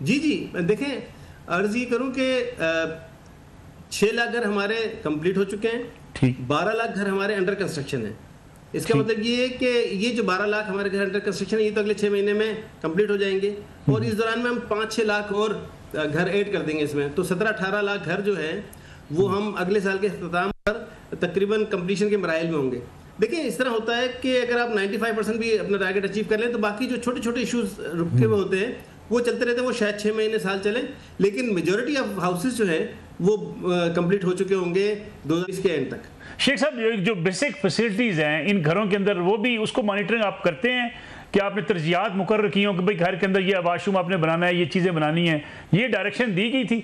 जी जी, देखें, अर्ज ये करूँ कि 6 लाख घर हमारे कंप्लीट हो चुके हैं, ठीक, 12 लाख घर हमारे अंडर कंस्ट्रक्शन है। इसका मतलब ये है कि ये जो 12 लाख हमारे घर अंडर कंस्ट्रक्शन है, ये तो अगले 6 महीने में कंप्लीट हो जाएंगे और इस दौरान में हम 5-6 लाख और घर ऐड कर देंगे इसमें। तो 17-18 लाख घर जो है वो हम अगले साल के अख्ताम पर तकरीबन कंप्लीशन के मराइल में होंगे। देखिए, इस तरह होता है कि अगर आप 95% भी अपना टारगेट अचीव कर लें तो बाकी जो छोटे छोटे इशूज रुके हुए होते हैं वो चलते रहते हैं, वो शायद 6 महीने साल चले, लेकिन मेजॉरिटी ऑफ हाउसेज जो है वो कंप्लीट हो चुके होंगे 2020 के एंड तक। शेख साहब, जो बेसिक फैसिलिटीज़ हैं इन घरों के अंदर, वो भी उसको मॉनिटरिंग आप करते हैं कि आपने तरजीहात मुकर्रर की हो कि भाई घर के अंदर ये वाशरूम आपने बनाना है, ये चीज़ें बनानी है, ये डायरेक्शन दी गई थी?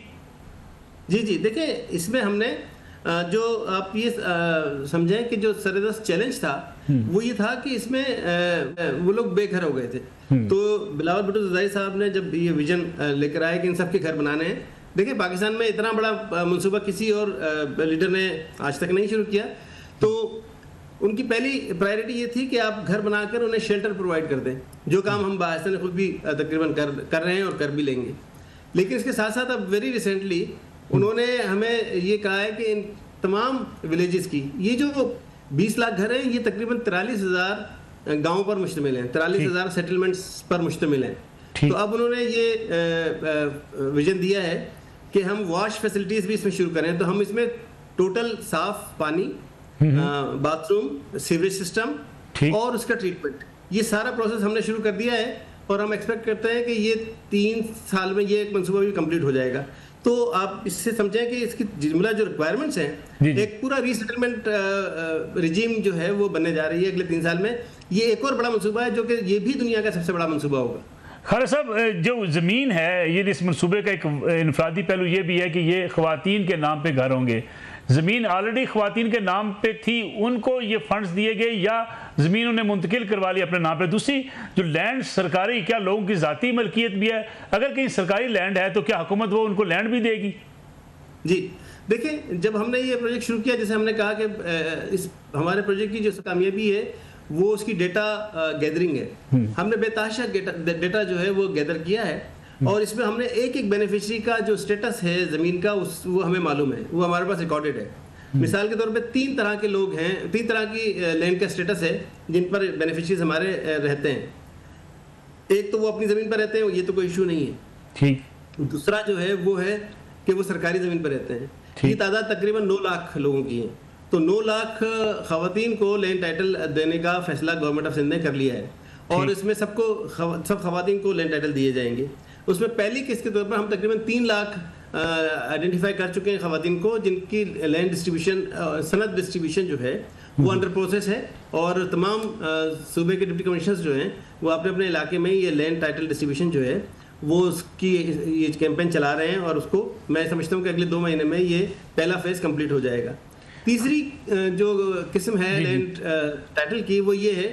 जी जी, देखिए, इसमें हमने जो आप ये समझें कि जो सरदस्त चैलेंज था वो ये था कि इसमें वो लोग बेघर हो गए थे। तो बिलावल भुट्टो ज़रदारी साहब ने जब ये विजन लेकर आए कि इन सबके घर बनाने हैं, देखिए पाकिस्तान में इतना बड़ा मंसूबा किसी और लीडर ने आज तक नहीं शुरू किया, तो उनकी पहली प्रायोरिटी ये थी कि आप घर बनाकर उन्हें शेल्टर प्रोवाइड कर दें, जो काम हम बाहर खुद भी तकरीबन कर रहे हैं और कर भी लेंगे। लेकिन इसके साथ साथ अब वेरी रिसेंटली उन्होंने हमें ये कहा है कि इन तमाम विलेजेस की ये जो 20 लाख घर हैं, ये तकरीबन 43,000 गाँव पर मुश्तमिल हैं, 43,000 सेटलमेंट्स पर मुश्तमिल हैं। तो अब उन्होंने ये विजन दिया है कि हम वॉश फैसिलिटीज भी इसमें शुरू करें। तो हम इसमें टोटल साफ पानी, बाथरूम, सीवरेज सिस्टम और उसका ट्रीटमेंट, ये सारा प्रोसेस हमने शुरू कर दिया है और हम एक्सपेक्ट करते हैं कि ये 3 साल में ये एक मंसूबा भी कंप्लीट हो जाएगा। तो आप इससे समझें कि इसकी जुमला जो रिक्वायरमेंट्स हैं, एक पूरा रीसेटलमेंट रिजीम जो है वो बनने जा रही है अगले 3 साल में। ये एक और बड़ा मंसूबा है जो कि ये भी दुनिया का सबसे बड़ा मंसूबा होगा। खालिद साहब, जो ज़मीन है, ये इस मनसूबे का एक इनफरादी पहलू ये भी है कि ये ख़वातीन के नाम पे घर होंगे, ज़मीन ऑलरेडी ख़वातीन के नाम पे थी, उनको ये फंड्स दिए गए या ज़मीन उन्हें मुंतकिल करवा ली अपने नाम पे? दूसरी, जो लैंड सरकारी, क्या लोगों की ज़ाती मलकियत भी है? अगर कहीं सरकारी लैंड है तो क्या हुकूमत वो उनको लैंड भी देगी? जी देखिए, जब हमने ये प्रोजेक्ट शुरू किया, जैसे हमने कहा कि इस हमारे प्रोजेक्ट की जो कामयाबी है वो उसकी डेटा गैदरिंग है। हमने बेतहाशा डेटा जो है वो गैदर किया है और इसमें हमने एक एक बेनिफिशियरी का जो स्टेटस है ज़मीन का वो हमें मालूम है, वो हमारे पास रिकॉर्डेड है। मिसाल के तौर पे 3 तरह के लोग हैं, 3 तरह की लैंड का स्टेटस है जिन पर बेनिफिशियरीज हमारे रहते हैं। एक तो वो अपनी ज़मीन पर रहते हैं, ये तो कोई इशू नहीं है, ठीक। दूसरा जो है वो है कि वो सरकारी ज़मीन पर रहते हैं। ये तादाद तकरीबन 9 लाख लोगों की है। तो 9 लाख ख़वातीन को लैंड टाइटल देने का फैसला गवर्नमेंट ऑफ सिंध ने कर लिया है और इसमें सब ख़वातीन को लैंड टाइटल दिए जाएंगे। उसमें पहली किस्त के तौर पर हम तकरीबन 3 लाख आइडेंटिफाई कर चुके हैं ख़वातीन को, जिनकी लैंड डिस्ट्रीब्यूशन सनद डिस्ट्रीब्यूशन जो है वो अंडर प्रोसेस है और तमाम सूबे के डिप्टी कमिश्नर्स जो हैं वो अपने अपने इलाके में ये लैंड टाइटल डिस्ट्रीब्यूशन जो है वो उसकी ये कैंपेन चला रहे हैं और उसको मैं समझता हूँ कि अगले 2 महीने में ये पहला फेज़ कंप्लीट हो जाएगा। तीसरी जो किस्म है लैंड टाइटल की वो ये है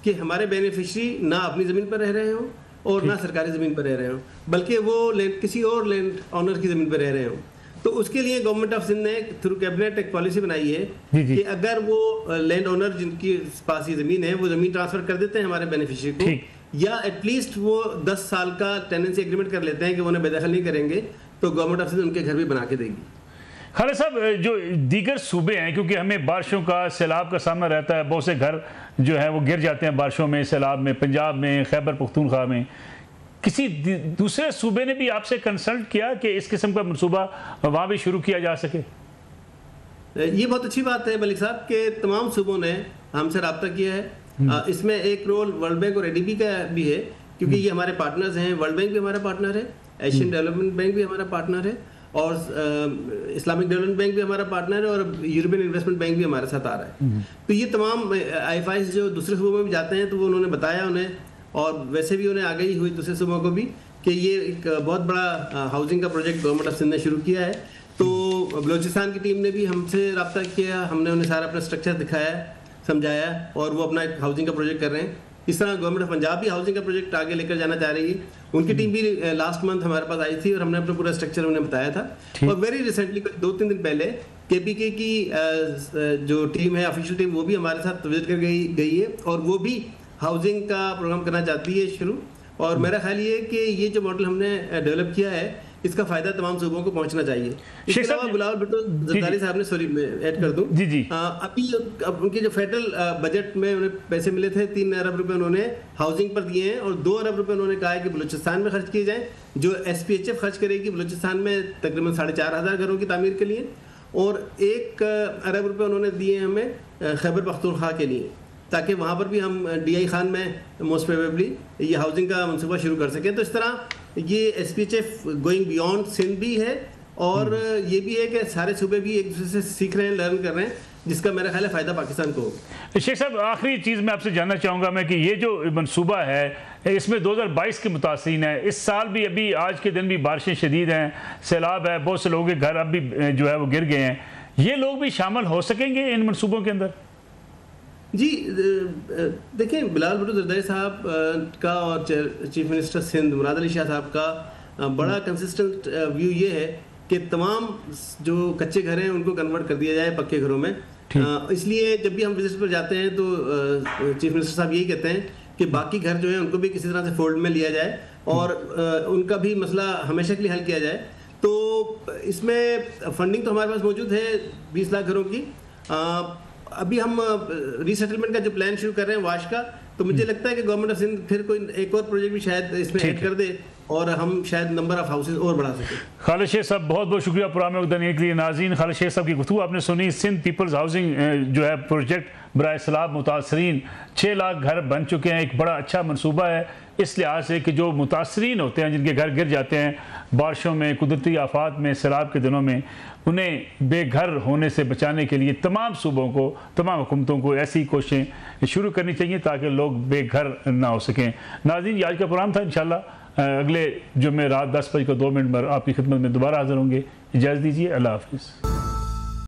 कि हमारे बेनिफिशियरी ना अपनी ज़मीन पर रह रहे हों और ना सरकारी ज़मीन पर रह रहे हों, बल्कि वो किसी और लैंड ऑनर की ज़मीन पर रह रहे हों। तो उसके लिए गवर्नमेंट ऑफ सिंध ने थ्रू कैबिनेट एक पॉलिसी बनाई है कि अगर वो लैंड ऑनर जिनकी पास ये ज़मीन है वो ज़मीन ट्रांसफ़र कर देते हैं हमारे बेनिफिशियरी को, या एटलीस्ट वो 10 साल का टेनेंसी एग्रीमेंट कर लेते हैं कि वो उन्हें बेदखल नहीं करेंगे, तो गवर्नमेंट ऑफ सिंध उनके घर भी बना के देगी। खालिद साहब, जो दीगर सूबे हैं, क्योंकि हमें बारिशों का, सैलाब का सामना रहता है, बहुत से घर जो है वो गिर जाते हैं बारिशों में, सैलाब में, पंजाब में, खैबर पख्तूनख्वा में, किसी दूसरे सूबे ने भी आपसे कंसल्ट किया कि इस किस्म का मनसूबा वहाँ भी शुरू किया जा सके? ये बहुत अच्छी बात है मलिक साहब के तमाम सूबों ने हमसे रब्ता किया है। इसमें एक रोल वर्ल्ड बैंक और एडीबी का भी है, क्योंकि ये हमारे पार्टनर्स हैं। वर्ल्ड बैंक भी हमारा पार्टनर है, एशियन डेवलपमेंट बैंक भी हमारा पार्टनर है और इस्लामिक डेवलपमेंट बैंक भी हमारा पार्टनर है और यूरोपियन इन्वेस्टमेंट बैंक भी हमारे साथ आ रहा है। तो ये तमाम IFIs जो दूसरे सूबों में भी जाते हैं तो वो उन्होंने बताया उन्हें, और वैसे भी उन्हें आगे ही हुई दूसरे सूबों को भी कि ये एक बहुत बड़ा हाउसिंग का प्रोजेक्ट गवर्नमेंट ऑफ सिंध ने शुरू किया है। तो बलूचिस्तान की टीम ने भी हमसे रब्ता किया, हमने उन्हें सारा अपना स्ट्रक्चर दिखाया, समझाया और वो अपना एक हाउसिंग का प्रोजेक्ट कर रहे हैं। इस तरह गवर्नमेंट ऑफ पंजाब भी हाउसिंग का प्रोजेक्ट आगे लेकर जाना चाह रही है। उनकी टीम भी लास्ट मंथ हमारे पास आई थी और हमने अपना पूरा स्ट्रक्चर उन्हें बताया था। और वेरी रिसेंटली 2-3 दिन पहले KPK की जो टीम है, ऑफिशियल टीम, वो भी हमारे साथ विजिट कर गई है और वो भी हाउसिंग का प्रोग्राम करना चाहती है शुरू। और मेरा ख्याल ये है कि ये जो मॉडल हमने डेवलप किया है इसका फायदा तमाम सूबों को पहुंचना चाहिए। इसके अलावा गुलाब भुट्टो जरदारी साहब ने, सॉरी मैं ऐड कर दूं, अभी उनके जो फेडरल बजट में उन्हें पैसे मिले थे 3 अरब रुपए उन्होंने हाउसिंग पर दिए हैं और 2 अरब रुपए उन्होंने कहा है कि बलूचिस्तान में खर्च किए जाएं, जो SPHF खर्च करेगी बलूचिस्तान में तकरीबन 4,500 घरों की तामीर के लिए, और 1 अरब रुपए उन्होंने दिए हमें खैबर पख्तूनख्वा के लिए, ताकि वहाँ पर भी हम DI खान में मोस्ट प्रोबेबली ये हाउसिंग का मनसूबा शुरू कर सकें। तो इस तरह ये SPHF गोइंग बियॉन्ड सिंध भी है और ये भी है कि सारे सूबे भी एक दूसरे से सीख रहे हैं, लर्न कर रहे हैं, जिसका मेरा ख्याल है फ़ायदा पाकिस्तान को होगा। शेख साहब, आखिरी चीज़ मैं आपसे जानना चाहूँगा मैं कि ये जो मनसूबा है इसमें 2022 के मुतासिरीन है, इस साल भी अभी आज के दिन भी बारिशें शदीद हैं, सैलाब है, बहुत से लोगों के घर अब भी जो है वो गिर गए हैं, ये लोग भी शामिल हो सकेंगे इन मनसूबों के अंदर? जी देखें, बिलाल भुट्टो जरदारी साहब का और चीफ मिनिस्टर सिंध मुराद अली शाह साहब का बड़ा कंसिस्टेंट व्यू ये है कि तमाम जो कच्चे घर हैं उनको कन्वर्ट कर दिया जाए पक्के घरों में। इसलिए जब भी हम विजिट पर जाते हैं तो चीफ मिनिस्टर साहब यही कहते हैं कि बाकी घर जो है उनको भी किसी तरह से फोल्ड में लिया जाए और उनका भी मसला हमेशा के लिए हल किया जाए। तो इसमें फंडिंग तो हमारे पास मौजूद है 20 लाख घरों की। अभी हम रीसेटलमेंट का जो प्लान शुरू कर रहे हैं वाश का, तो मुझे लगता है कि गवर्नमेंट ऑफ सिंध फिर कोई एक और प्रोजेक्ट भी शायद इसमें ऐड कर दे और हम शायद नंबर ऑफ हाउसेज और बढ़ा सकें। खालिद शेख साहब, बहुत बहुत शुक्रिया प्रोग्राम में देने के लिए। नाज़रीन, खालिद शेख साहब की गुफ्तगू आपने सुनी। सिंध पीपल्स हाउसिंग जो है प्रोजेक्ट बराए सैलाब मुतासरीन 6 लाख घर बन चुके हैं, एक बड़ा अच्छा मनसूबा है इस लिहाज से कि जो मुतासरीन होते हैं, जिनके घर गिर जाते हैं बारिशों में, कुदरती आफात में, सैलाब के दिनों में, उन्हें बेघर होने से बचाने के लिए तमाम सूबों को, तमाम हुकूमतों को ऐसी कोशिशें शुरू करनी चाहिए ताकि लोग बेघर ना हो सकें। नाज़रीन, आज का प्रोग्राम था। इंशाल्लाह अगले जुम्मे रात 10 बजकर 2 मिनट पर आपकी खिदमत में दोबारा हाज़िर होंगे। इजाज़त दीजिए। अल्लाह हाफ़िज़।